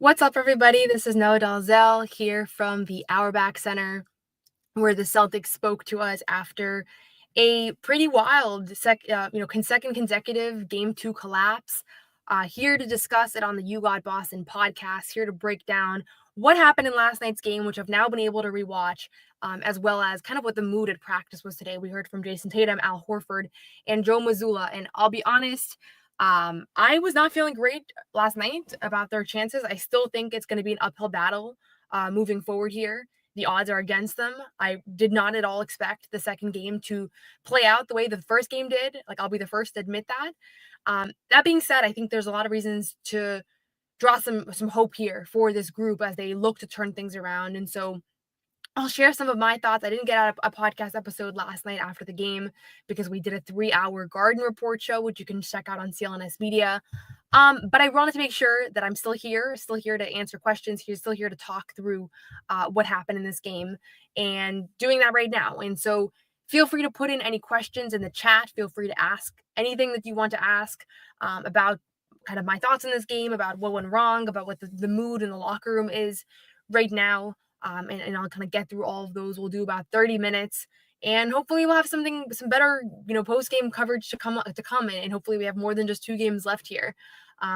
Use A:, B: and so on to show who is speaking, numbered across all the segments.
A: What's up, everybody? This is Noa Dalzell here from the Auerbach Center, where the Celtics spoke to us after a pretty wild consecutive Game 2 collapse. Here to discuss it on the You Got Boston podcast, here to break down what happened in last night's game, which I've now been able to rewatch, as well as kind of what the mood at practice was today. We heard from Jason Tatum, Al Horford, and Joe Mazzulla, and I'll be honest, I was not feeling great last night about their chances. I still think it's going to be an uphill battle moving forward here. The odds are against them. I did not at all expect the second game to play out the way the first game did. Like, I'll be the first to admit that. That being said, I think there's a lot of reasons to draw some hope here for this group as they look to turn things around. And so I'll share some of my thoughts. I didn't get out a podcast episode last night after the game because we did a 3-hour Garden Report show, which you can check out on CLNS Media. But I wanted to make sure that I'm still here to answer questions, still here to talk through what happened in this game, and doing that right now. And so feel free to put in any questions in the chat. Feel free to ask anything that you want to ask about kind of my thoughts on this game, about what went wrong, about what the mood in the locker room is right now. And I'll kind of get through all of those. We'll do about 30 minutes, and hopefully we'll have some better, post game coverage to come, and hopefully we have more than just 2 games left here.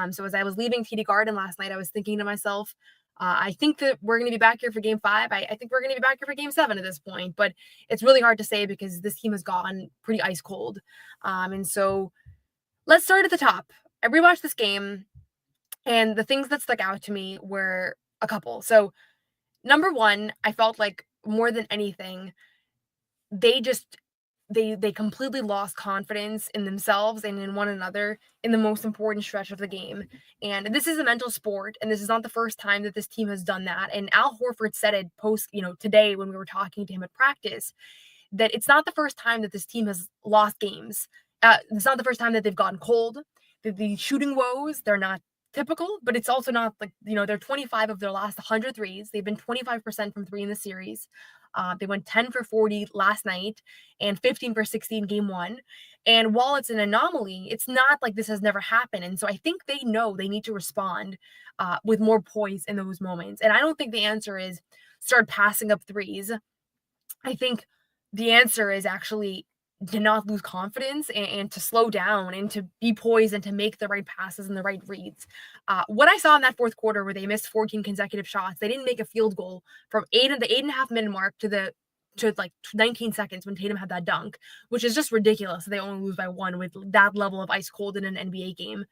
A: So as I was leaving TD Garden last night, I was thinking to myself, I think that we're going to be back here for Game 5. I think we're going to be back here for Game 7 at this point, but it's really hard to say because this team has gone pretty ice cold. And so let's start at the top. I rewatched this game, and the things that stuck out to me were a couple. So number one, I felt like more than anything, they completely lost confidence in themselves and in one another in the most important stretch of the game. And this is a mental sport, and this is not the first time that this team has done that. And Al Horford said it today when we were talking to him at practice, that it's not the first time that this team has lost games. It's not the first time that they've gotten cold. The shooting woes, they're not typical, but it's also not like, they're 25 of their last 100 threes. They've been 25% from 3 in the series. They went 10 for 40 last night and 15 for 60 in Game 1. And while it's an anomaly, it's not like this has never happened. And so I think they know they need to respond with more poise in those moments. And I don't think the answer is start passing up threes. I think the answer is actually to not lose confidence and to slow down and to be poised and to make the right passes and the right reads. What I saw in that fourth quarter where they missed 14 consecutive shots, they didn't make a field goal from the 8.5 minute mark to like 19 seconds when Tatum had that dunk, which is just ridiculous. They only lose by 1 with that level of ice cold in an NBA game.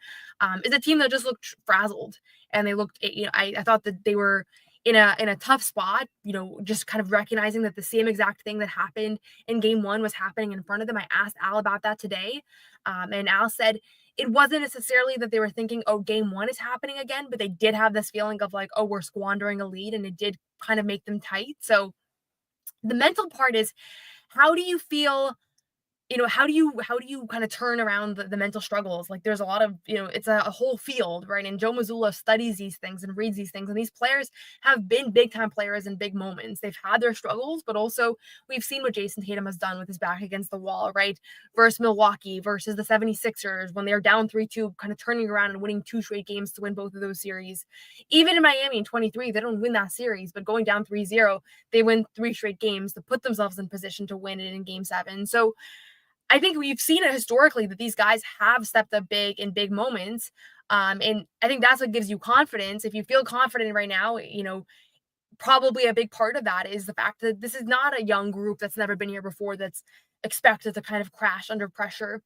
A: Is a team that just looked frazzled, and they looked, I thought that they were in a tough spot, just kind of recognizing that the same exact thing that happened in Game 1 was happening in front of them. I asked Al about that today, and Al said it wasn't necessarily that they were thinking, oh, Game 1 is happening again, but they did have this feeling of like, oh, we're squandering a lead, and it did kind of make them tight. So the mental part is, how do you feel? How do you kind of turn around the mental struggles? Like, there's a lot of, it's a whole field, right? And Joe Mazzulla studies these things and reads these things. And these players have been big time players in big moments. They've had their struggles, but also we've seen what Jason Tatum has done with his back against the wall, right? Versus Milwaukee, versus the 76ers, when they're down 3-2, kind of turning around and winning 2 straight games to win both of those series. Even in Miami in 23, they don't win that series, but going down 3-0, they win 3 straight games to put themselves in position to win it in Game 7. So I think we've seen it historically that these guys have stepped up big in big moments. And I think that's what gives you confidence. If you feel confident right now, probably a big part of that is the fact that this is not a young group that's never been here before that's expected to kind of crash under pressure.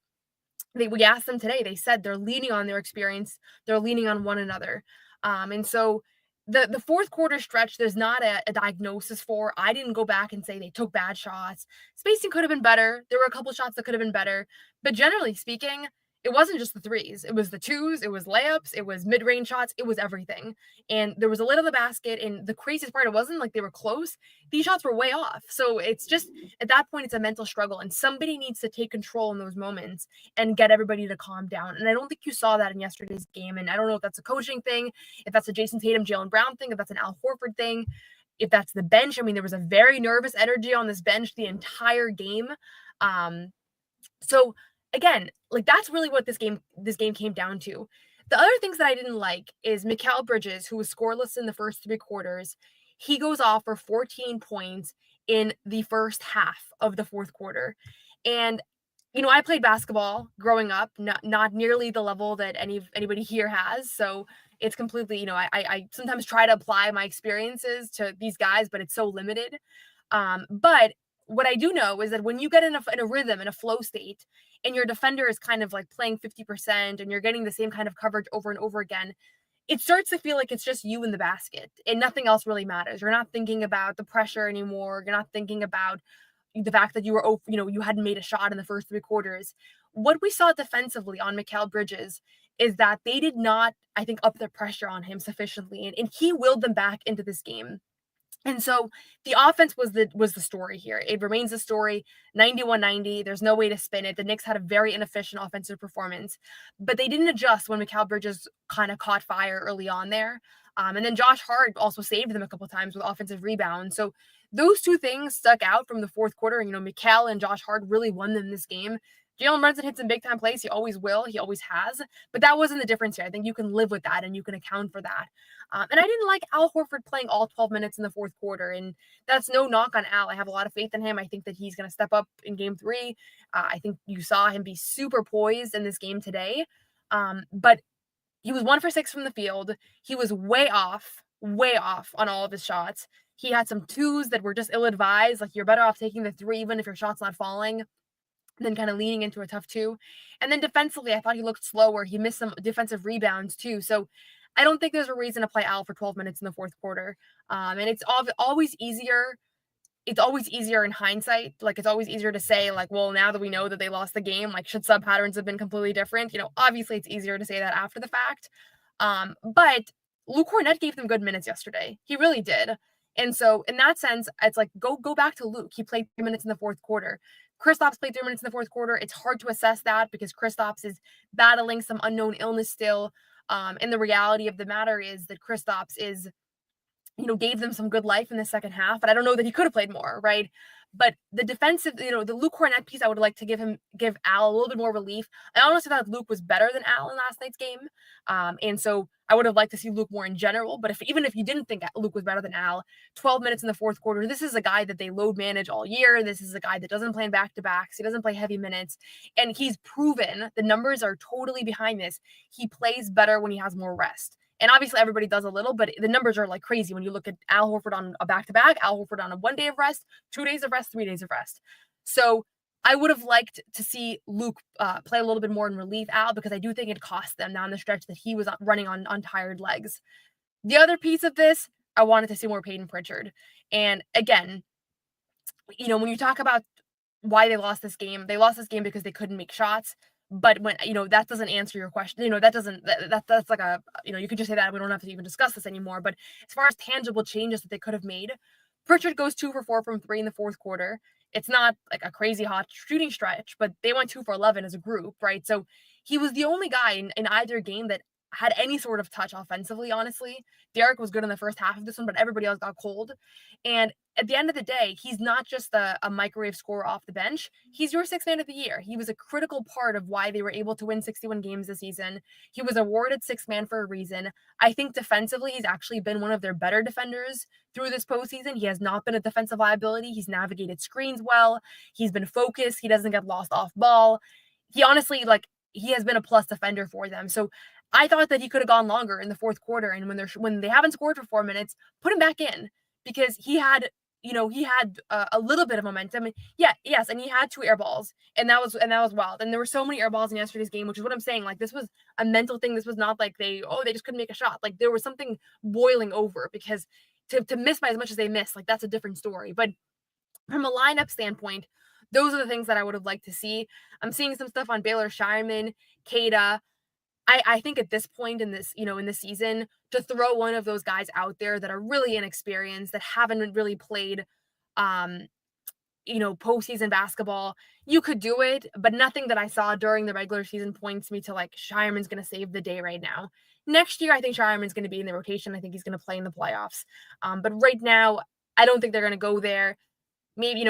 A: We asked them today, they said they're leaning on their experience, they're leaning on one another. And so the fourth quarter stretch, there's not a diagnosis for. I didn't go back and say they took bad shots. Spacing could have been better. There were a couple shots that could have been better. But generally speaking, it wasn't just the threes. It was the twos. It was layups. It was mid-range shots. It was everything. And there was a lid of the basket. And the craziest part, it wasn't like they were close. These shots were way off. So it's just, at that point, it's a mental struggle. And somebody needs to take control in those moments and get everybody to calm down. And I don't think you saw that in yesterday's game. And I don't know if that's a coaching thing, if that's a Jason Tatum, Jaylen Brown thing, if that's an Al Horford thing, if that's the bench. I mean, there was a very nervous energy on this bench the entire game. So again, like, that's really what this game came down to. The other things that I didn't like is Mikal Bridges, who was scoreless in the first 3 quarters. He goes off for 14 points in the first half of the fourth quarter. And I played basketball growing up, not nearly the level that anybody here has. So it's completely, I sometimes try to apply my experiences to these guys, but it's so limited. But what I do know is that when you get in a rhythm, in a flow state, and your defender is kind of like playing 50% and you're getting the same kind of coverage over and over again, it starts to feel like it's just you in the basket and nothing else really matters. You're not thinking about the pressure anymore. You're not thinking about the fact that you hadn't made a shot in the first 3 quarters. What we saw defensively on Mikal Bridges is that they did not, I think, up the pressure on him sufficiently, and he willed them back into this game. And so the offense was the story here. It remains a story, 91-90. There's no way to spin it. The Knicks had a very inefficient offensive performance, but they didn't adjust when Mikal Bridges kind of caught fire early on there. And then Josh Hart also saved them a couple times with offensive rebounds. So those two things stuck out from the fourth quarter. Mikal and Josh Hart really won them this game. Jalen Brunson hits some big time plays. He always will. He always has. But that wasn't the difference here. I think you can live with that and you can account for that. And I didn't like Al Horford playing all 12 minutes in the fourth quarter. And that's no knock on Al. I have a lot of faith in him. I think that he's going to step up in game 3. I think you saw him be super poised in this game today. But he was 1 for 6 from the field. He was way off on all of his shots. He had some 2s that were just ill-advised. Like, you're better off taking the 3 even if your shot's not falling than kind of leaning into a tough 2. And then defensively, I thought he looked slower. He missed some defensive rebounds too. So I don't think there's a reason to play Al for 12 minutes in the fourth quarter. And it's always easier. It's always easier in hindsight. Like, it's always easier to say, like, well, now that we know that they lost the game, like, should sub patterns have been completely different? Obviously it's easier to say that after the fact. But Luke Kornet gave them good minutes yesterday. He really did. And so in that sense, it's like, go back to Luke. He played 3 minutes in the fourth quarter. Kristaps played 3 minutes in the fourth quarter. It's hard to assess that because Kristaps is battling some unknown illness still. And the reality of the matter is that Kristaps gave them some good life in the second half. And I don't know that he could have played more, right? But the defensive, the Luke Kornet piece, I would like to give Al a little bit more relief. I honestly thought Luke was better than Al in last night's game. And so I would have liked to see Luke more in general. But even if you didn't think Luke was better than Al, 12 minutes in the fourth quarter, this is a guy that they load manage all year. This is a guy that doesn't play in back-to-backs. He doesn't play heavy minutes. And he's proven, the numbers are totally behind this, he plays better when he has more rest. And obviously everybody does a little, but the numbers are like crazy when you look at Al Horford on a back-to-back, Al Horford on a 1 day of rest, 2 days of rest, 3 days of rest. So I would have liked to see Luke play a little bit more in relief Al, because I do think it cost them down the stretch that he was running on tired legs. The other piece of this, I wanted to see more Peyton Pritchard. And again, when you talk about why they lost this game because they couldn't make shots. But when, that doesn't answer your question, that's like you could just say that we don't have to even discuss this anymore. But as far as tangible changes that they could have made, Pritchard goes 2 for 4 from 3 in the fourth quarter. It's not like a crazy hot shooting stretch, but they went 2 for 11 as a group, right? So he was the only guy in either game that had any sort of touch offensively, honestly. Derek was good in the first half of this one, but everybody else got cold. And at the end of the day, he's not just a microwave scorer off the bench. He's your 6th man of the year. He was a critical part of why they were able to win 61 games this season. He was awarded 6th man for a reason. I think defensively, he's actually been one of their better defenders through this postseason. He has not been a defensive liability. He's navigated screens well. He's been focused. He doesn't get lost off ball. He honestly, he has been a plus defender for them. So I thought that he could have gone longer in the fourth quarter. And when they haven't scored for 4 minutes, put him back in, because he had a little bit of momentum. Yes, and he had 2 air balls, and that was wild. And there were so many air balls in yesterday's game, which is what I'm saying. Like, this was a mental thing. This was not like they just couldn't make a shot. Like, there was something boiling over, because to miss by as much as they missed, like, that's a different story. But from a lineup standpoint, those are the things that I would have liked to see. I'm seeing some stuff on Baylor Shireman, Kada. I think at this point in this, in this season, to throw one of those guys out there that are really inexperienced, that haven't really played, postseason basketball, you could do it, but nothing that I saw during the regular season points me to like Shireman's going to save the day right now. Next year, I think Shireman's going to be in the rotation. I think he's going to play in the playoffs. But right now, I don't think they're going to go there. Maybe,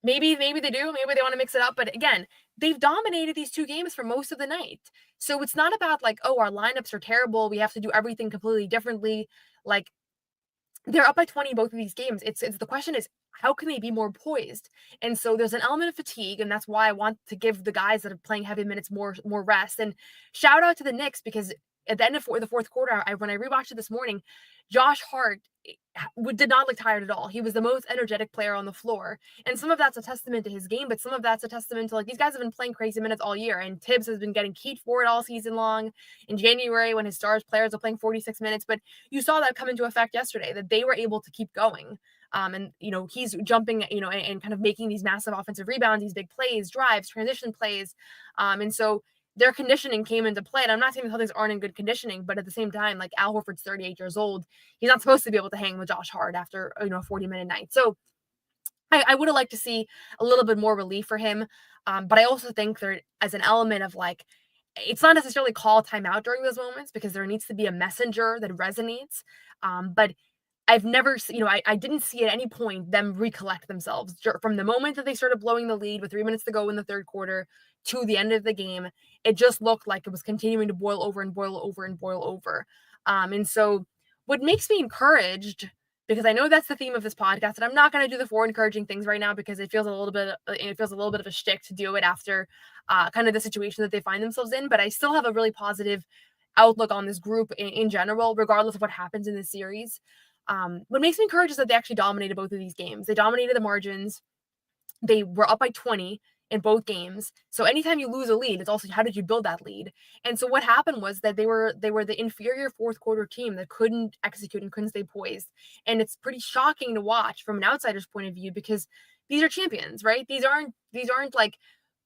A: Maybe they do. Maybe they want to mix it up. But again, they've dominated these two games for most of the night. So it's not about like, oh, our lineups are terrible. We have to do everything completely differently. Like they're up by 20 both of these games. It's the question is how can they be more poised? And so there's an element of fatigue, and that's why I want to give the guys that are playing heavy minutes more rest. And shout out to the Knicks because at the end of the fourth quarter, when I rewatched it this morning, Josh Hart did not look tired at all. He was the most energetic player on the floor. And some of that's a testament to his game, but some of that's a testament to like these guys have been playing crazy minutes all year. And Tibbs has been getting keyed for it all season long. In January, when his stars players are playing 46 minutes, but you saw that come into effect yesterday, that they were able to keep going. And he's jumping, and kind of making these massive offensive rebounds, these big plays, drives, transition plays. And so their conditioning came into play. And I'm not saying the Celtics aren't in good conditioning, but at the same time, like Al Horford's 38 years old. He's not supposed to be able to hang with Josh Hart after, a 40-minute night. So I would have liked to see a little bit more relief for him. But I also think there, as an element of like, it's not necessarily call timeout during those moments because there needs to be a messenger that resonates. But I've never, I didn't see at any point them recollect themselves from the moment that they started blowing the lead with 3 minutes to go in the third quarter to the end of the game. It just looked like it was continuing to boil over and boil over and boil over. And so what makes me encouraged, because I know that's the theme of this podcast, and I'm not going to do the four encouraging things right now because it feels a little bit of a shtick to do it after kind of the situation that they find themselves in. But I still have a really positive outlook on this group in general, regardless of what happens in this series. What makes me encouraged is that they actually dominated both of these games. They dominated the margins. They were up by 20 in both games. So anytime you lose a lead, it's also how did you build that lead? And so what happened was that they were the inferior fourth quarter team that couldn't execute and couldn't stay poised. And it's pretty shocking to watch from an outsider's point of view because these are champions, right? These aren't like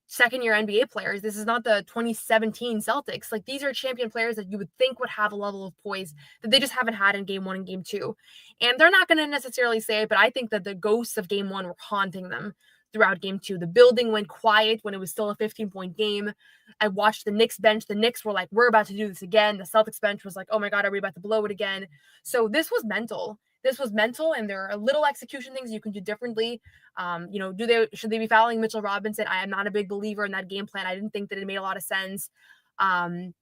A: second-year NBA players. This is not the 2017 Celtics. Like these are champion players that you would think would have a level of poise that they just haven't had in game one and game two. And they're not going to necessarily say it, but I think that the ghosts of game one were haunting them throughout game two. The building went quiet when it was still a 15-point game. I watched the Knicks bench. The Knicks were like, we're about to do this again. The Celtics bench was like, oh my God, are we about to blow it again? So this was mental. And there are little execution things you can do differently. Should they be fouling Mitchell Robinson? I am not a big believer in that game plan. I didn't think that it made a lot of sense. Was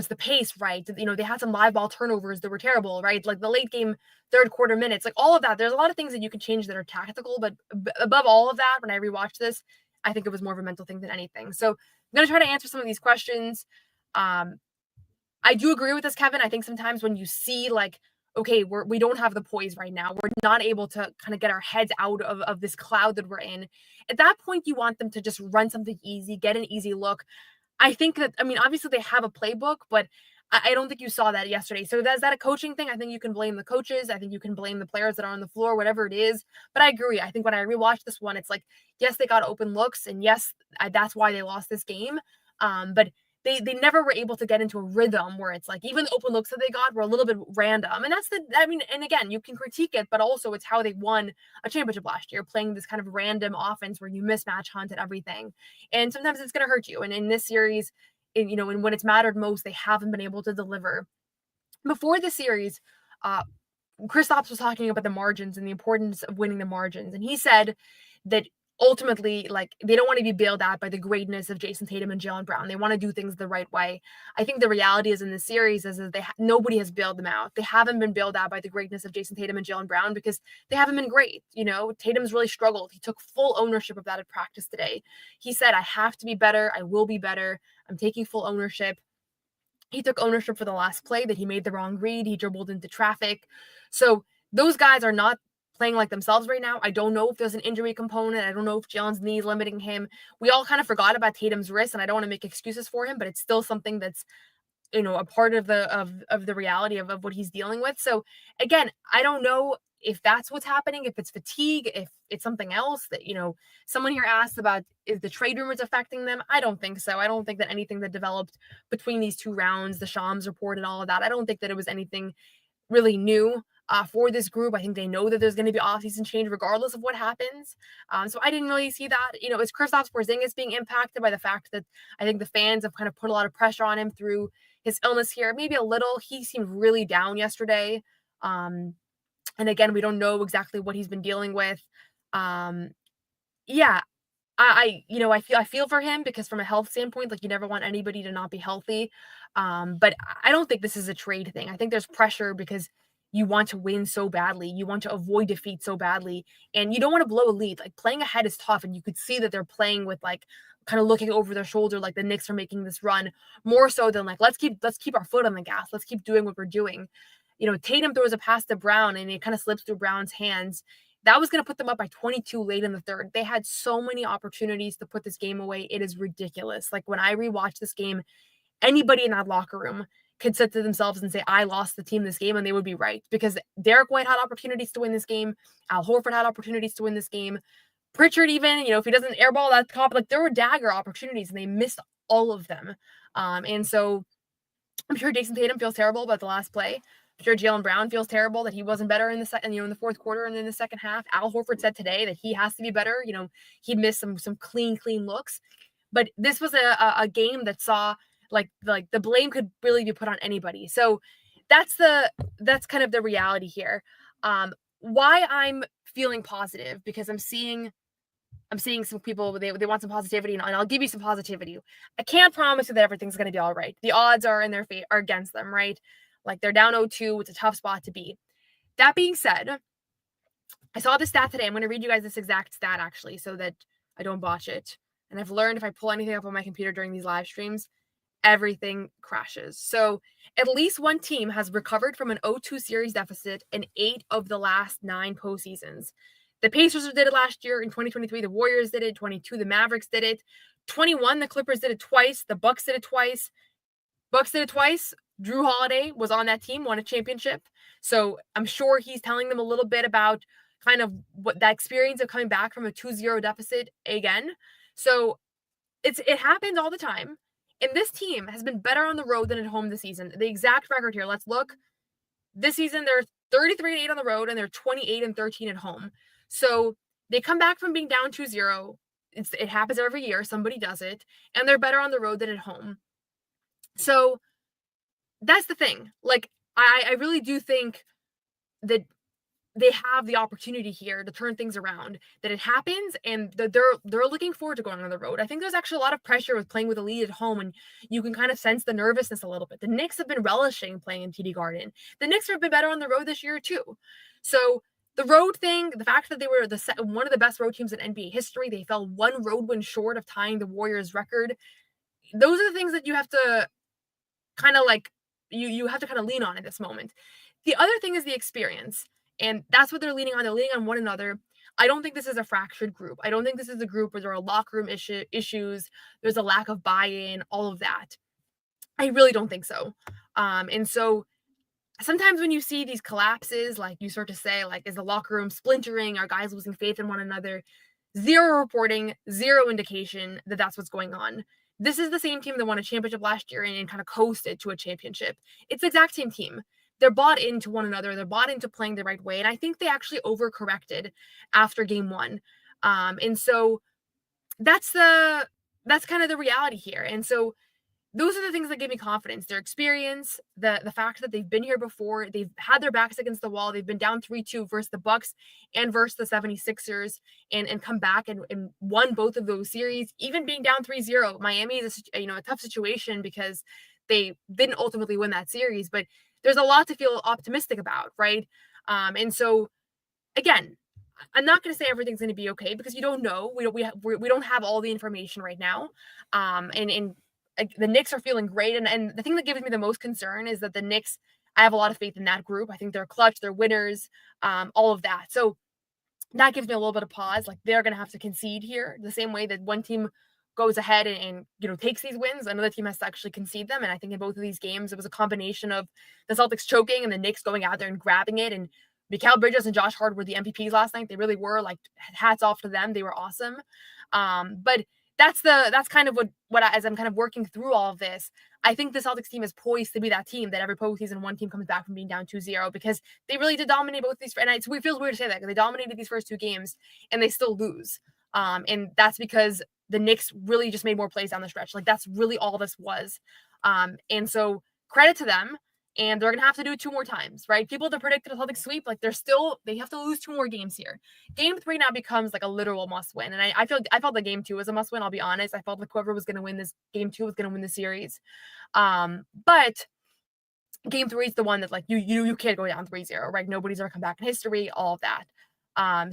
A: the pace right? They had some live ball turnovers that were terrible, right? Like the late game third quarter minutes, like all of that. There's a lot of things that you can change that are tactical, but above all of that, when I rewatched this, I think it was more of a mental thing than anything. So I'm going to try to answer some of these questions. I do agree with this, Kevin. I think sometimes when you see like, okay, we don't have the poise right now. We're not able to kind of get our heads out of this cloud that we're in. At that point, you want them to just run something easy, get an easy look. I think that, obviously they have a playbook, but I don't think you saw that yesterday. So is that a coaching thing? I think you can blame the coaches. I think you can blame the players that are on the floor, whatever it is. But I agree. I think when I rewatched this one, it's like, yes, they got open looks. And yes, that's why they lost this game. But they never were able to get into a rhythm where it's like even the open looks that they got were a little bit random. And and again, you can critique it, but also it's how they won a championship last year, playing this kind of random offense where you mismatch hunt and everything. And sometimes it's going to hurt you. And in this series, and when it's mattered most, they haven't been able to deliver. Before the series, Kristaps was talking about the margins and the importance of winning the margins. And he said that ultimately, like, they don't want to be bailed out by the greatness of Jason Tatum and Jaylen Brown. They want to do things the right way. I think the reality is in this series is that nobody has bailed them out. They haven't been bailed out by the greatness of Jason Tatum and Jaylen Brown because they haven't been great. Tatum's really struggled. He took full ownership of that at practice today. He said, I have to be better. I will be better. I'm taking full ownership. He took ownership for the last play that he made the wrong read. He dribbled into traffic. So those guys are not playing like themselves right now. I don't know if there's an injury component. I don't know if Jaylen's knee is limiting him. We all kind of forgot about Tatum's wrist, and I don't want to make excuses for him, but it's still something that's, a part of the reality of what he's dealing with. So again, I don't know if that's what's happening, if it's fatigue, if it's something else that, someone here asked about, is the trade rumors affecting them? I don't think so. I don't think that anything that developed between these two rounds, the Shams report and all of that, I don't think that it was anything really new for this group. I think they know that there's going to be off-season change regardless of what happens. So I didn't really see that. Is Kristaps Porzingis being impacted by the fact that I think the fans have kind of put a lot of pressure on him through his illness here? Maybe a little. He seemed really down yesterday. And again, we don't know exactly what he's been dealing with. Yeah, I feel for him because from a health standpoint, like, you never want anybody to not be healthy. But I don't think this is a trade thing. I think there's pressure because you want to win so badly. You want to avoid defeat so badly, and you don't want to blow a lead. Like, playing ahead is tough, and you could see that they're playing with, like, kind of looking over their shoulder, like the Knicks are making this run more so than like let's keep our foot on the gas. Let's keep doing what we're doing. Tatum throws a pass to Brown and it kind of slips through Brown's hands. That was going to put them up by 22 late in the third. They had so many opportunities to put this game away. It is ridiculous. Like, when I rewatch this game, anybody in that locker room could sit to themselves and say, I lost the team this game, and they would be right. Because Derek White had opportunities to win this game. Al Horford had opportunities to win this game. Pritchard even, if he doesn't airball that top, like, there were dagger opportunities, and they missed all of them. And so I'm sure Jason Tatum feels terrible about the last play. I'm sure Jaylen Brown feels terrible that he wasn't better in the second, in the fourth quarter and in the second half. Al Horford said today that he has to be better. He missed some clean looks. But this was a game that saw like the blame could really be put on anybody. So that's kind of the reality here. Why I'm feeling positive, because I'm seeing some people, they want some positivity, and I'll give you some positivity. I can't promise you that everything's going to be all right. The odds are in their are against them, right? Like, they're down 0-2. It's a tough spot to be. That being said, I saw the stat today. I'm going to read you guys this exact stat, actually, so that I don't botch it. And I've learned if I pull anything up on my computer during these live streams, everything crashes. So at least one team has recovered from an 0-2 series deficit in 8 of the last 9 postseasons. The Pacers did it last year. In 2023, the Warriors did it. 22, the Mavericks did it. 21, the Clippers did it twice. The Bucks did it twice. Drew Holiday was on that team, won a championship. So I'm sure he's telling them a little bit about kind of what that experience of coming back from a 2-0 deficit again. So it happens all the time. And this team has been better on the road than at home this season. The exact record here, let's look. This season, they're 33-8 on the road, and they're 28-13 at home. So they come back from being down 2-0. It happens every year. Somebody does it. And they're better on the road than at home. So that's the thing. Like, I really do think that they have the opportunity here to turn things around, that it happens, and they're looking forward to going on the road. I think there's actually a lot of pressure with playing with a lead at home, and you can kind of sense the nervousness a little bit. The Knicks have been relishing playing in TD Garden. The Knicks have been better on the road this year too. So the road thing, the fact that they were one of the best road teams in NBA history, they fell one road win short of tying the Warriors record. Those are the things that you have to kind of like, you have to kind of lean on in this moment. The other thing is the experience. And that's what they're leaning on. They're leaning on one another. I don't think this is a fractured group. I don't think this is a group where there are locker room issues. There's a lack of buy-in, all of that. I really don't think so. And so sometimes when you see these collapses, like, you start to say, like, is the locker room splintering? Are guys losing faith in one another? Zero reporting, zero indication that that's what's going on. This is the same team that won a championship last year and kind of coasted to a championship. It's the exact same team. They're bought into one another. They're bought into playing the right way. And I think they actually overcorrected after game 1. And so that's kind of the reality here. And so those are the things that give me confidence. Their experience, the fact that they've been here before, they've had their backs against the wall. They've been down 3-2 versus the Bucks and versus the 76ers and come back and won both of those series. Even being down 3-0, Miami is a tough situation because they didn't ultimately win that series, but there's a lot to feel optimistic about, right? And so, again, I'm not going to say everything's going to be okay because you don't know. We don't have all the information right now. And the Knicks are feeling great. And the thing that gives me the most concern is that the Knicks, I have a lot of faith in that group. I think they're clutch, they're winners, all of that. So that gives me a little bit of pause. Like, they're going to have to concede here the same way that one team goes ahead and takes these wins, another team has to actually concede them. And I think in both of these games, it was a combination of the Celtics choking and the Knicks going out there and grabbing it. And Mikal Bridges and Josh Hart were the MVPs last night. They really were. Like, hats off to them. They were awesome. But that's kind of what as I'm kind of working through all of this, I think the Celtics team is poised to be that team that every postseason one team comes back from being down 2-0 because they really did dominate both these. And it feels weird to say that because they dominated these first 2 games and they still lose. And that's because the Knicks really just made more plays down the stretch. Like, that's really all this was. And so credit to them. and they're going to have to do it 2 more times, right? People that predicted a Celtics sweep, like they have to lose 2 more games here. Game 3 now becomes like a literal must win. And I felt the game 2 was a must win. I'll be honest. I felt like whoever was going to win this game 2 was going to win the series. But game 3 is the one that like you can't go down 3-0, right? Nobody's ever come back in history, all of that.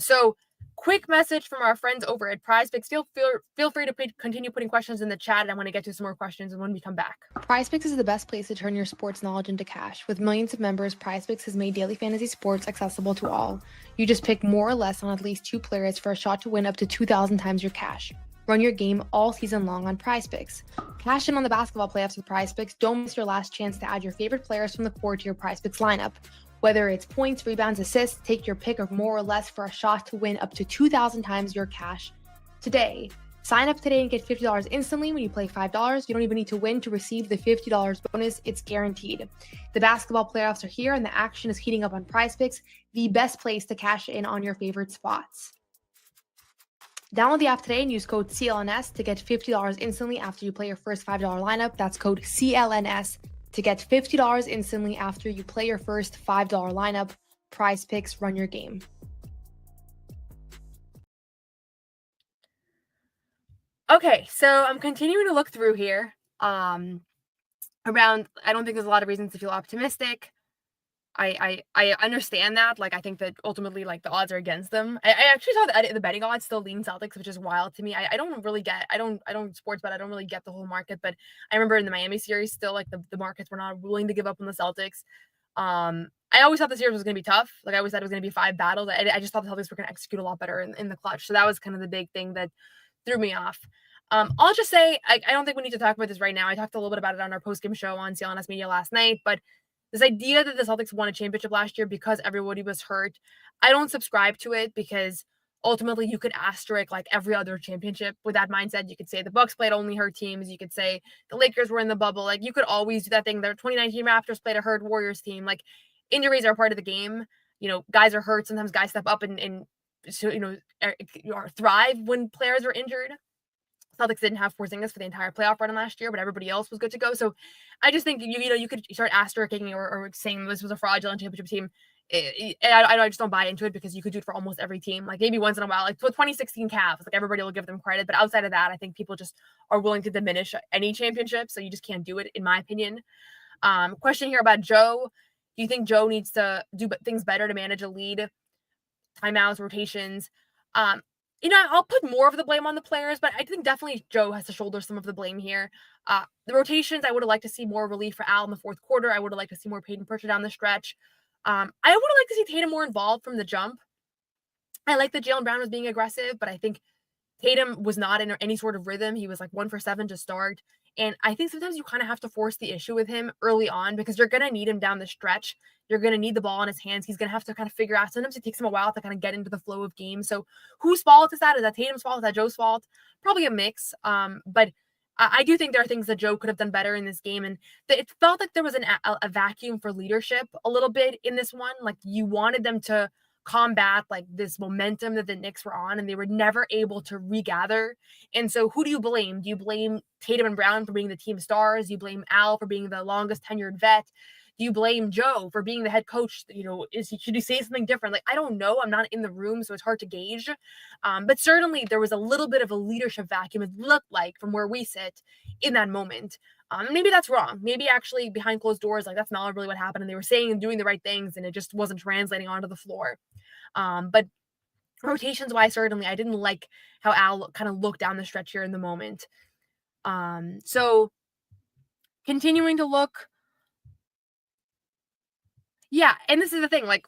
A: So quick message from our friends over at PrizePicks. Feel free to continue putting questions in the chat, and I want to get to some more questions when we come back. PrizePicks is the best place to turn your sports knowledge into cash. With millions of members, PrizePicks has made daily fantasy sports accessible to all. You just pick more or less on at least 2 players for a shot to win up to 2,000 times your cash. Run your game all season long on PrizePicks. Cash in on the basketball playoffs with PrizePicks. Don't miss your last chance to add your favorite players from the court to your PrizePicks lineup. Whether it's points, rebounds, assists, take your pick of more or less for a shot to win up to 2,000 times your cash today. Sign up today and get $50 instantly when you play $5. You don't even need to win to receive the $50 bonus. It's guaranteed. The basketball playoffs are here and the action is heating up on PrizePicks, the best place to cash in on your favorite spots. Download the app today and use code CLNS to get $50 instantly after you play your first $5 lineup. That's code CLNS to get $50 instantly after you play your first $5 lineup. PrizePicks, run your game. Okay, so I'm continuing to look through here. I don't think there's a lot of reasons to feel optimistic. I understand that. Like, I think that ultimately, like, the odds are against them. I actually saw the betting odds still lean Celtics, which is wild to me. I don't really get. I don't sports bet. I don't really get the whole market. But I remember in the Miami series, still like the markets were not willing to give up on the Celtics. I always thought the series was going to be tough. Like, I always thought it was going to be 5 battles. I just thought the Celtics were going to execute a lot better in the clutch. So that was kind of the big thing that threw me off. I'll just say I don't think we need to talk about this right now. I talked a little bit about it on our post-game show on CLNS Media last night, but this idea that the Celtics won a championship last year because everybody was hurt, I don't subscribe to it, because ultimately you could asterisk like every other championship with that mindset. You could say the Bucks played only hurt teams. You could say the Lakers were in the bubble. Like, you could always do that thing. Their 2019 Raptors played a hurt Warriors team. Like, injuries are part of the game. You know, guys are hurt. Sometimes guys step up and so, thrive when players are injured. Celtics didn't have Porzingis for the entire playoff run last year, but everybody else was good to go. So I just think you could start asterisking or saying this was a fraudulent championship team. I just don't buy into it, because you could do it for almost every team. Like, maybe once in a while, like 2016 Cavs, like everybody will give them credit, but outside of that, I think people just are willing to diminish any championship. So you just can't do it, in my opinion. Question here about Joe. Do you think Joe needs to do things better to manage a lead? Timeouts, rotations. I'll put more of the blame on the players, but I think definitely Joe has to shoulder some of the blame here. The rotations, I would have liked to see more relief for Al in the fourth quarter. I would have liked to see more Peyton Pritchard down the stretch. I would have liked to see Tatum more involved from the jump. I like that Jaylen Brown was being aggressive, but I think Tatum was not in any sort of rhythm. He was like 1 for 7 to start. And I think sometimes you kind of have to force the issue with him early on, because you're going to need him down the stretch. You're going to need the ball in his hands. He's going to have to kind of figure out. Sometimes it takes him a while to kind of get into the flow of games. So whose fault is that? Is that Tatum's fault? Is that Joe's fault? Probably a mix. But I do think there are things that Joe could have done better in this game. And it felt like there was a vacuum for leadership a little bit in this one. Like, you wanted them to combat like this momentum that the Knicks were on, and they were never able to regather. And so who do you blame? Do you blame Tatum and Brown for being the team stars? Do you blame Al for being the longest tenured vet? Do you blame Joe for being the head coach? Should he say something different? Like, I don't know. I'm not in the room, so it's hard to gauge. But certainly there was a little bit of a leadership vacuum, it looked like, from where we sit in that moment. Maybe that's wrong. Maybe actually behind closed doors, like, that's not really what happened, and they were saying and doing the right things, and it just wasn't translating onto the floor. But rotations-wise, certainly, I didn't like how Al kind of looked down the stretch here in the moment. So continuing to look. Yeah, and this is the thing, like,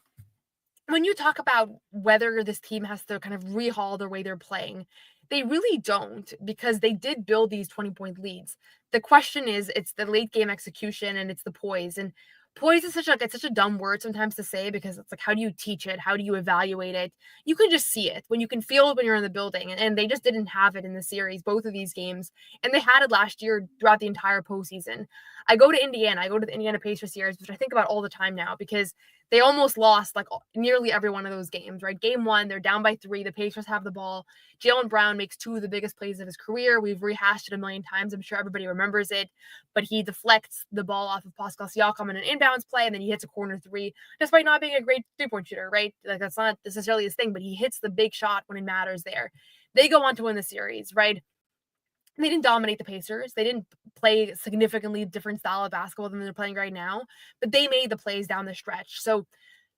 A: when you talk about whether this team has to kind of rehaul the way they're playing, they really don't, because they did build these 20-point leads. The question is, it's the late game execution and it's the poise. And poise is such a dumb word sometimes to say, because it's like, how do you teach it? How do you evaluate it? You can just see it when you can feel it when you're in the building. And they just didn't have it in the series, both of these games. And they had it last year throughout the entire postseason. I go to Indiana. I go to the Indiana Pacers series, which I think about all the time now because they almost lost like nearly every one of those games, right? Game 1, they're down by 3. The Pacers have the ball. Jaylen Brown makes 2 of the biggest plays of his career. We've rehashed it a million times. I'm sure everybody remembers it, but he deflects the ball off of Pascal Siakam in an inbounds play, and then he hits a corner 3, despite not being a great three-point shooter, right? Like that's not necessarily his thing, but he hits the big shot when it matters there. They go on to win the series, right? They didn't dominate the Pacers. They didn't play significantly different style of basketball than they're playing right now, but they made the plays down the stretch. So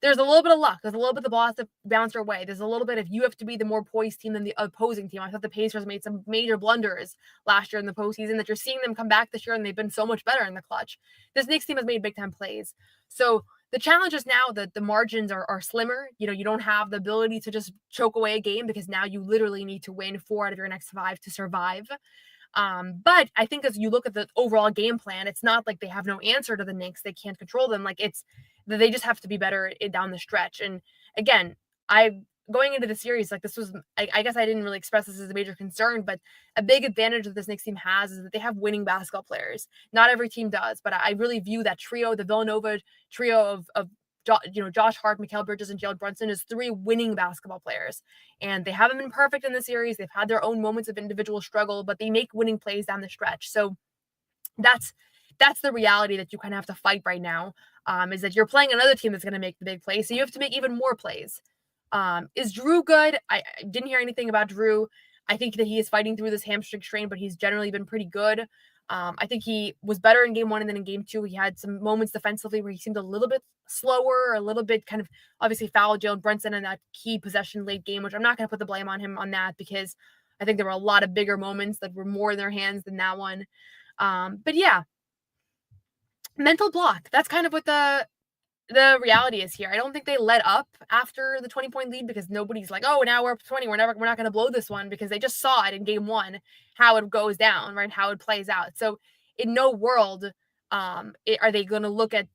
A: there's a little bit of luck. There's a little bit the ball has to bounce their way. There's a little bit of you have to be the more poised team than the opposing team. I thought the Pacers made some major blunders last year in the postseason that you're seeing them come back this year, and they've been so much better in the clutch. This Knicks team has made big time plays. So the challenge is now that the margins are slimmer. You know, you don't have the ability to just choke away a game because now you literally need to win 4 out of your next 5 to survive. But I think as you look at the overall game plan, it's not like they have no answer to the Knicks. They can't control them. Like it's they just have to be better down the stretch. And again, I going into the series, like this was, I guess I didn't really express this as a major concern, but a big advantage that this Knicks team has is that they have winning basketball players. Not every team does, but I really view that trio, the Villanova trio of Josh Hart, Mikal Bridges, and Jalen Brunson as 3 winning basketball players. And they haven't been perfect in the series. They've had their own moments of individual struggle, but they make winning plays down the stretch. So that's the reality that you kind of have to fight right now, is that you're playing another team that's going to make the big plays. So you have to make even more plays. Is Drew good? I didn't hear anything about Drew. I think that he is fighting through this hamstring strain, but he's generally been pretty good. I think he was better in game 1 and then in game 2. He had some moments defensively where he seemed a little bit slower, a little bit kind of obviously fouled Jalen Brunson in that key possession late game, which I'm not going to put the blame on him on that because I think there were a lot of bigger moments that were more in their hands than that one. But yeah, mental block. That's kind of what the reality is here. I don't think they let up after the 20-point lead because nobody's like, oh, now we're up 20. We're not going to blow this one because they just saw it in game 1, how it goes down, right? How it plays out. So in no world are they going to look at,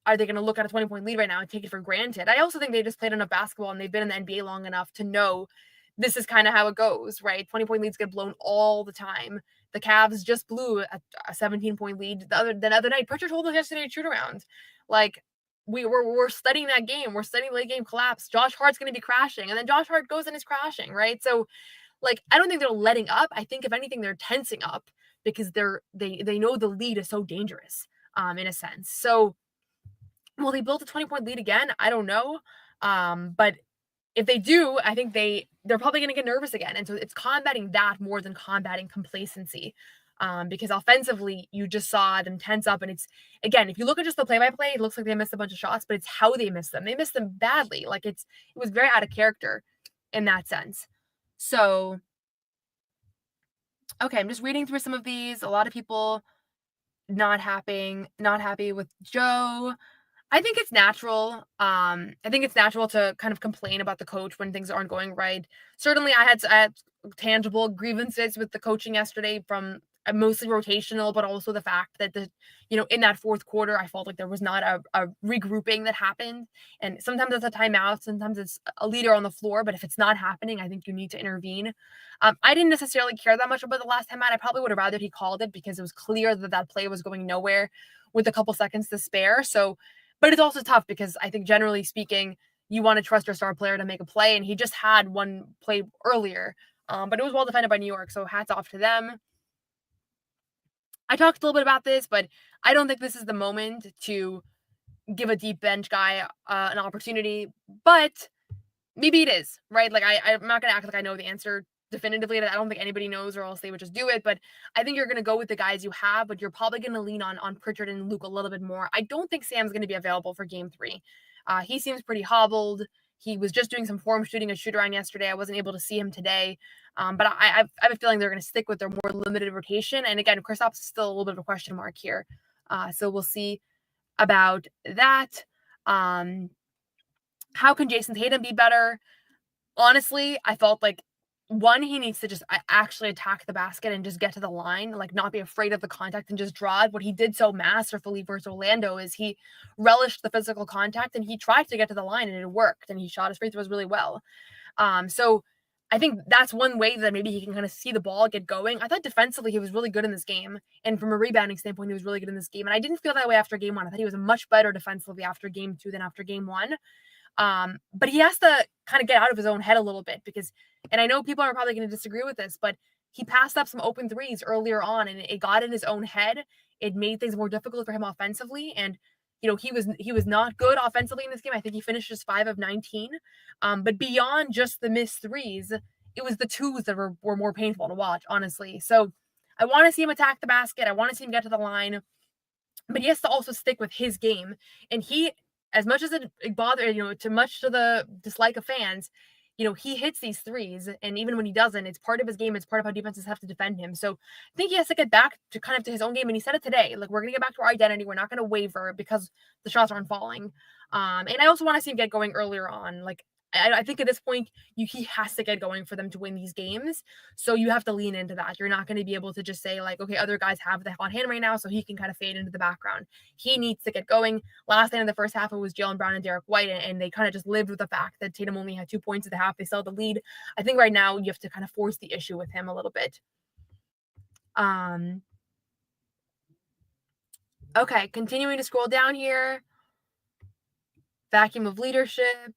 A: are they going to look at a 20-point lead right now and take it for granted? I also think they just played enough basketball and they've been in the NBA long enough to know this is kind of how it goes, right? 20-point leads get blown all the time. The Cavs just blew a 17-point lead the other night. Pritchard told us yesterday to shoot around. Like, we're studying that game. We're studying late game collapse. Josh Hart's going to be crashing. And then Josh Hart goes and is crashing, right? So, like, I don't think they're letting up. I think, if anything, they're tensing up because they know the lead is so dangerous, in a sense. So, will they build a 20-point lead again? I don't know. But if they do, I think they're probably going to get nervous again. And so it's combating that more than combating complacency. Because offensively, you just saw them tense up. And it's, again, if you look at just the play-by-play, it looks like they missed a bunch of shots, but it's how they missed them. They missed them badly. Like it was very out of character in that sense. So, okay, I'm just reading through some of these. A lot of people not happy with Joe. I think it's natural. I think it's natural to kind of complain about the coach when things aren't going right. Certainly, I had tangible grievances with the coaching yesterday from mostly rotational, but also the fact that in that fourth quarter, I felt like there was not a regrouping that happened. And sometimes it's a timeout, sometimes it's a leader on the floor. But if it's not happening, I think you need to intervene. I didn't necessarily care that much about the last timeout. I probably would have rather he called it because it was clear that play was going nowhere with a couple seconds to spare. So. But it's also tough because I think generally speaking, you want to trust your star player to make a play. And he just had one play earlier, but it was well defended by New York. So hats off to them. I talked a little bit about this, but I don't think this is the moment to give a deep bench guy an opportunity. But maybe it is, right? Like I'm not going to act like I know the answer definitively. I don't think anybody knows, or else they would just do it. But I think you're going to go with the guys you have, but you're probably going to lean on Pritchard and Luke a little bit more. I don't think Sam's going to be available for game 3. He seems pretty hobbled. He was just doing some form shooting and shoot around yesterday. I wasn't able to see him today. But I have a feeling they're going to stick with their more limited rotation. And again, Kristaps is still a little bit of a question mark here. So we'll see about that. How can Jason Tatum be better? Honestly, I felt like he needs to just actually attack the basket and just get to the line, like not be afraid of the contact and just draw it. What he did so masterfully versus Orlando is he relished the physical contact and he tried to get to the line and it worked and he shot his free throws really well. So I think that's one way that maybe he can kind of see the ball get going. I thought defensively he was really good in this game, and from a rebounding standpoint, he was really good in this game. And I didn't feel that way after game one. I thought he was much better defensively after game two than after game one. But he has to kind of get out of his own head a little bit because, and I know people are probably going to disagree with this, but he passed up some open threes earlier on, and it got in his own head. It made things more difficult for him offensively, and he was not good offensively in this game. I think he finished just 5 of 19. But beyond just the missed threes, it was the twos that were more painful to watch, honestly. So I want to see him attack the basket. I want to see him get to the line, but he has to also stick with his game. And he, as much as it bothered, to much to the dislike of fans, he hits these threes, and even when he doesn't, it's part of his game. It's part of how defenses have to defend him. So I think he has to get back to kind of to his own game. And he said it today, like, we're going to get back to our identity. We're not going to waver because the shots aren't falling. And I also want to see him get going earlier on. Like, I think at this point, he has to get going for them to win these games. So you have to lean into that. You're not going to be able to just say, like, okay, other guys have the hot hand right now, so he can kind of fade into the background. He needs to get going. Last night in the first half, it was Jaylen Brown and Derek White, and they kind of just lived with the fact that Tatum only had 2 points at the half. They still had the lead. I think right now you have to kind of force the issue with him a little bit. Okay, continuing to scroll down here. Vacuum of leadership.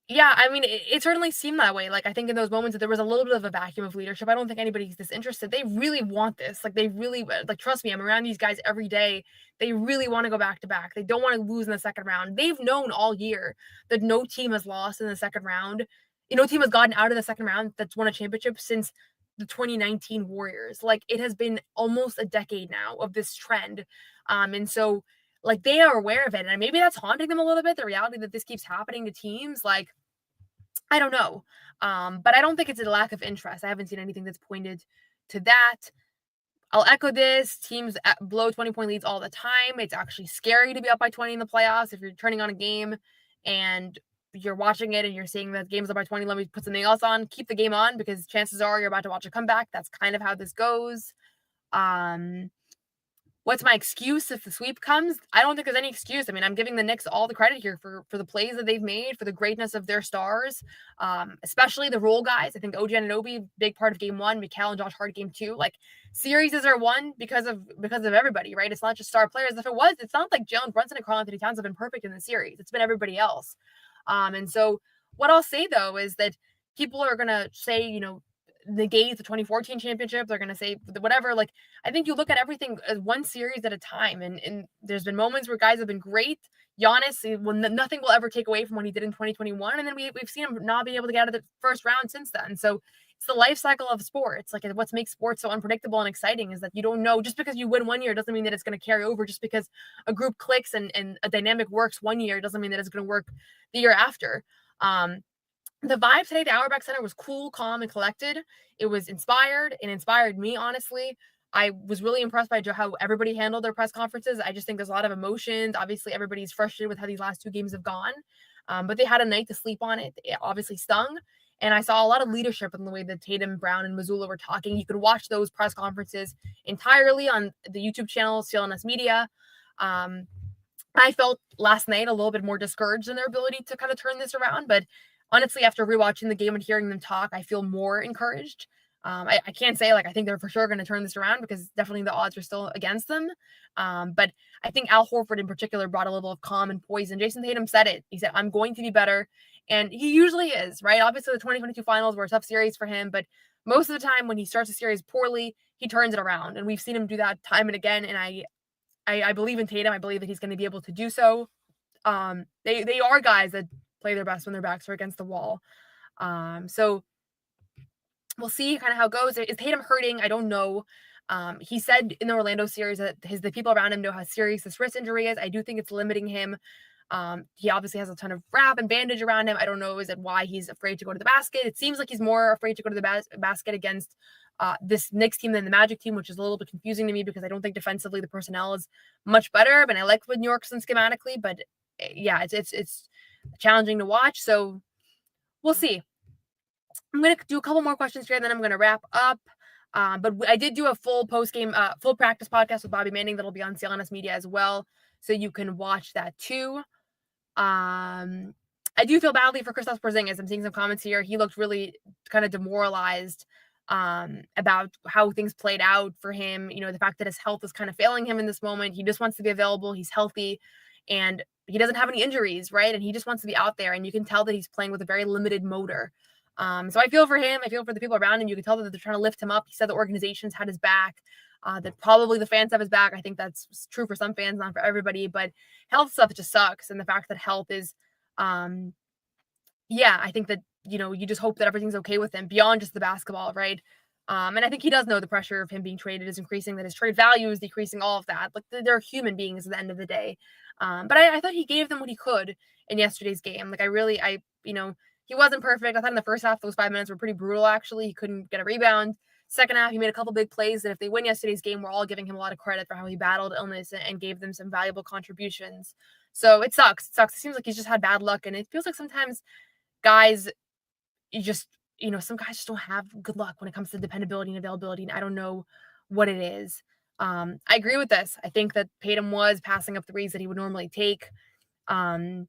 A: Yeah, I mean, it certainly seemed that way. Like, I think in those moments that there was a little bit of a vacuum of leadership. I don't think anybody's disinterested. They really want this. Like, they really, like, trust me, I'm around these guys every day. They really want to go back to back. They don't want to lose in the second round. They've known all year that no team has lost in the second round. No team has gotten out of the second round that's won a championship since the 2019 Warriors. Like, it has been almost a decade now of this trend. And so, like, they are aware of it, and maybe that's haunting them a little bit, the reality that this keeps happening to teams. Like, I don't know. But I don't think it's a lack of interest. I haven't seen anything that's pointed to that. I'll echo this. Teams blow 20-point leads all the time. It's actually scary to be up by 20 in the playoffs. If you're turning on a game and you're watching it and you're seeing that game's up by 20, let me put something else on. Keep the game on because chances are you're about to watch a comeback. That's kind of how this goes. What's my excuse if the sweep comes? I don't think there's any excuse. I mean, I'm giving the Knicks all the credit here for the plays that they've made, for the greatness of their stars, especially the role guys. I think OG Anunoby, big part of game one, Mikal and Josh Hart game two. Like, series are won because of everybody, right? It's not just star players. If it was, it's not like Jalen Brunson and Karl-Anthony Towns have been perfect in the series. It's been everybody else. And so what I'll say, though, is that people are going to say, negate the 2014 championship. They're going to say whatever. Like, I think you look at everything as one series at a time. And there's been moments where guys have been great. Giannis, nothing will ever take away from what he did in 2021. And then we've seen him not be able to get out of the first round since then. So it's the life cycle of sports. Like, what makes sports so unpredictable and exciting is that you don't know, just because you win one year doesn't mean that it's going to carry over. Just because a group clicks and a dynamic works one year doesn't mean that it's going to work the year after. The vibe today at Auerbach Center was cool, calm, and collected. It was inspired. It inspired me, honestly. I was really impressed by how everybody handled their press conferences. I just think there's a lot of emotions. Obviously, everybody's frustrated with how these last 2 games have gone. But they had a night to sleep on it. It obviously stung. And I saw a lot of leadership in the way that Tatum, Brown, and Mazzulla were talking. You could watch those press conferences entirely on the YouTube channel, CLNS Media. I felt last night a little bit more discouraged in their ability to kind of turn this around. But honestly, after rewatching the game and hearing them talk, I feel more encouraged. I can't say, like, I think they're for sure going to turn this around because definitely the odds are still against them. But I think Al Horford in particular brought a level of calm and poise. And Jason Tatum said it. He said, I'm going to be better. And he usually is, right? Obviously, the 2022 finals were a tough series for him. But most of the time when he starts a series poorly, he turns it around. And we've seen him do that time and again. And I believe in Tatum. I believe that he's going to be able to do so. They are guys that play their best when their backs are against the wall. So we'll see kind of how it goes. Is Tatum hurting? I don't know. He said in the Orlando series that the people around him know how serious this wrist injury is. I do think it's limiting him. He obviously has a ton of wrap and bandage around him. I don't know, is it why he's afraid to go to the basket? It seems like he's more afraid to go to the basket against this Knicks team than the Magic team, which is a little bit confusing to me because I don't think defensively the personnel is much better. But I like what New York's done schematically, but yeah, it's challenging to watch. So we'll see. I'm going to do a couple more questions here, and then I'm going to wrap up. But I did do a full post-game, full practice podcast with Bobby Manning that'll be on CLNS Media as well. So you can watch that too. I do feel badly for Kristaps Porzingis. I'm seeing some comments here. He looked really kind of demoralized about how things played out for him. You know, the fact that his health is kind of failing him in this moment. He just wants to be available. He's healthy and he doesn't have any injuries, right? And he just wants to be out there. And you can tell that he's playing with a very limited motor. So I feel for him. I feel for the people around him. You can tell that they're trying to lift him up. He said the organization's had his back. That probably the fans have his back. I think that's true for some fans, not for everybody. But health stuff just sucks. And the fact that health is, yeah, I think that, you know, you just hope that everything's okay with him beyond just the basketball, right? And I think he does know the pressure of him being traded is increasing, that his trade value is decreasing, all of that. Like, they're human beings at the end of the day. But I thought he gave them what he could in yesterday's game. Like, you know, he wasn't perfect. I thought in the first half, those 5 minutes were pretty brutal, actually. He couldn't get a rebound. Second half, he made a couple big plays that if they win yesterday's game, we're all giving him a lot of credit for how he battled illness and gave them some valuable contributions. So it sucks. It sucks. It seems like he's just had bad luck. And it feels like sometimes guys, you know, some guys just don't have good luck when it comes to dependability and availability. And I don't know what it is. I agree with this. I think that Tatum was passing up threes that he would normally take. And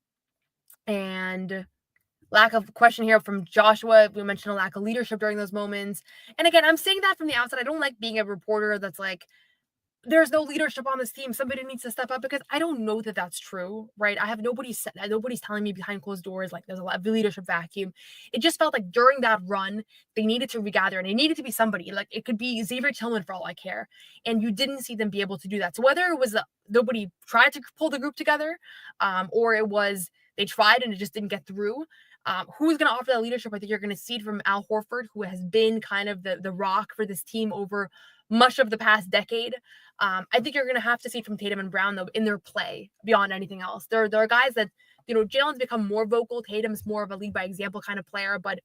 A: lack of question here from Joshua. We mentioned a lack of leadership during those moments. And again, I'm saying that from the outside. I don't like being a reporter that's like, there's no leadership on this team. Somebody needs to step up, because I don't know that that's true, right? I have nobody's telling me behind closed doors like there's a lot of leadership vacuum. It just felt like during that run, they needed to regather, and it needed to be somebody. Like, it could be Xavier Tillman for all I care, and you didn't see them be able to do that. So whether it was nobody tried to pull the group together, or it was they tried and it just didn't get through. Who's going to offer that leadership? I think you're going to see it from Al Horford, who has been kind of the rock for this team over much of the past decade. I think you're going to have to see from Tatum and Brown, though, in their play beyond anything else. There are guys that, you know, Jalen's become more vocal. Tatum's more of a lead by example kind of player, but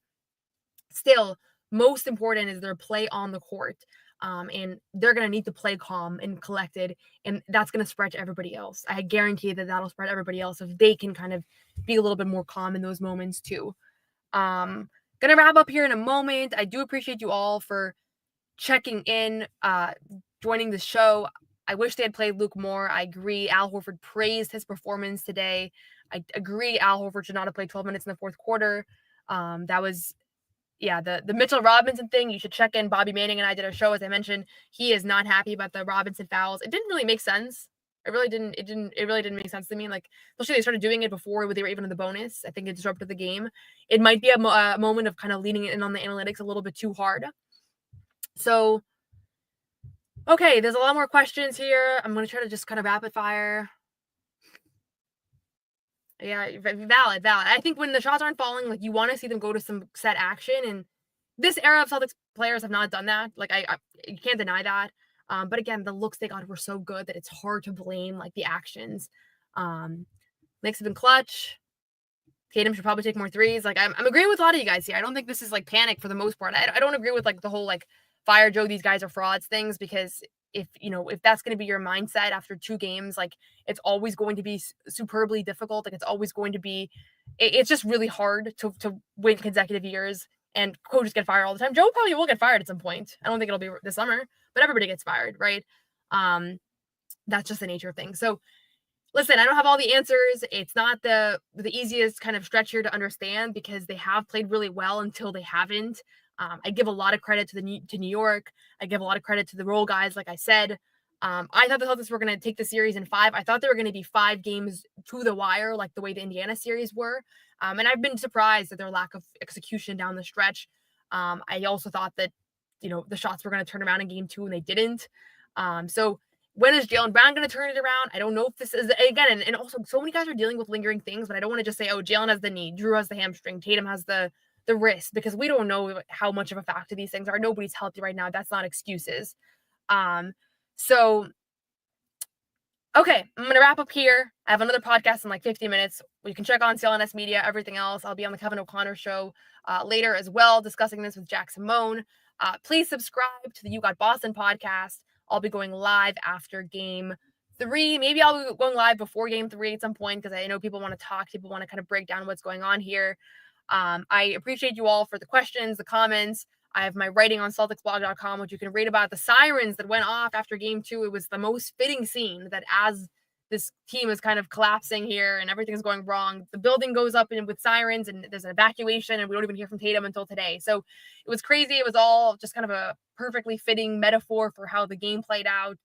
A: still, most important is their play on the court. And they're going to need to play calm and collected, and that's going to spread to everybody else. I guarantee that that'll spread everybody else if they can kind of be a little bit more calm in those moments too. Gonna wrap up here in a moment. I do appreciate you all for checking in, joining the show. I wish they had played Luke more. I agree. Al Horford praised his performance today. I agree. Al Horford should not have played 12 minutes in the fourth quarter. That was, yeah, the Mitchell Robinson thing. You should check in. Bobby Manning and I did a show, as I mentioned. He is not happy about the Robinson fouls. It didn't really make sense. It really didn't make sense to me. Like, especially they started doing it before they were even in the bonus. I think it disrupted the game. It might be a moment of kind of leaning in on the analytics a little bit too hard. So, okay, there's a lot more questions here. I'm going to try to just kind of rapid fire. Yeah, valid. I think when the shots aren't falling, like, you want to see them go to some set action, and this era of Celtics players have not done that. Like, you can't deny that. But again, the looks they got were so good that it's hard to blame, like, the actions. Knicks have been clutch. Tatum should probably take more threes. Like, I'm agreeing with a lot of you guys here. I don't think this is like panic for the most part. I don't agree with like the whole like fire Joe, these guys are frauds things, because if that's going to be your mindset after 2 games, like, it's always going to be superbly difficult. Like, it's always going to be, it's just really hard to win consecutive years, and coaches get fired all the time. Joe probably will get fired at some point. I don't think it'll be this summer, but everybody gets fired, right? That's just the nature of things. So listen, I don't have all the answers. It's not the easiest kind of stretch here to understand, because they have played really well until they haven't. I give a lot of credit to New York. I give a lot of credit to the role guys, like I said. I thought the Celtics were going to take the series in 5. I thought they were going to be 5 games to the wire, like the way the Indiana series were. And I've been surprised at their lack of execution down the stretch. I also thought that, the shots were going to turn around in game 2, and they didn't. So when is Jaylen Brown going to turn it around? I don't know if this is, again, and also so many guys are dealing with lingering things, but I don't want to just say, oh, Jaylen has the knee, Drew has the hamstring, Tatum has the wrist, because we don't know how much of a factor these things are. Nobody's healthy right now. That's not excuses. So, okay, I'm going to wrap up here. I have another podcast in like 50 minutes. You can check on CLNS Media, everything else. I'll be on the Kevin O'Connor show later as well, discussing this with Jack Simone. Please subscribe to the You Got Boston podcast. I'll be going live after game 3. Maybe I'll be going live before game 3 at some point, because I know people want to talk. People want to kind of break down what's going on here. I appreciate you all for the questions, the comments. I have my writing on CelticsBlog.com, which you can read about the sirens that went off after game 2. It was the most fitting scene that as this team is kind of collapsing here and everything's going wrong. The building goes up with sirens and there's an evacuation and we don't even hear from Tatum until today. So it was crazy. It was all just kind of a perfectly fitting metaphor for how the game played out.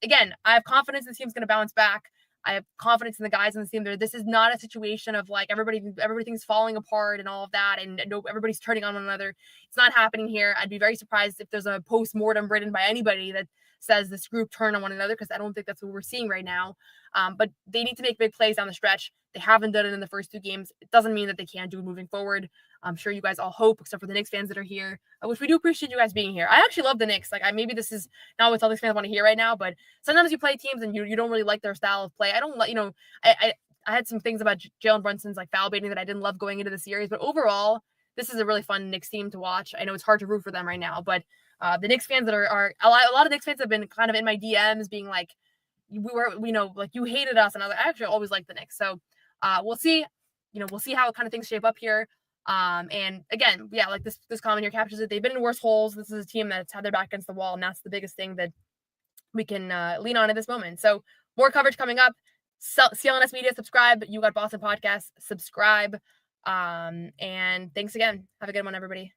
A: Again, I have confidence the team's going to bounce back. I have confidence in the guys on the team. This is not a situation of like everything's falling apart and all of that, and everybody's turning on one another. It's not happening here. I'd be very surprised if there's a post-mortem written by anybody that says this group turned on one another, because I don't think that's what we're seeing right now. But they need to make big plays down the stretch. They haven't done it in the first two games. It doesn't mean that they can't do it moving forward. I'm sure you guys all hope, except for the Knicks fans that are here, which we do appreciate you guys being here. I actually love the Knicks. Like, maybe this is not what Celtics fans want to hear right now, but sometimes you play teams and you don't really like their style of play. I don't like, I had some things about Jalen Brunson's like foul baiting that I didn't love going into the series, but overall, this is a really fun Knicks team to watch. I know it's hard to root for them right now, but the Knicks fans that are a lot of Knicks fans have been kind of in my DMs being like, like you hated us, and I was like, I actually always liked the Knicks. So we'll see. We'll see how kind of things shape up here. And again, yeah, like this comment here captures it. They've been in worse holes. This is a team that's had their back against the wall, and that's the biggest thing that we can lean on at this moment. So more coverage coming up. CLNS Media, subscribe. You Got Boston Podcast, subscribe. And thanks again. Have a good one, everybody.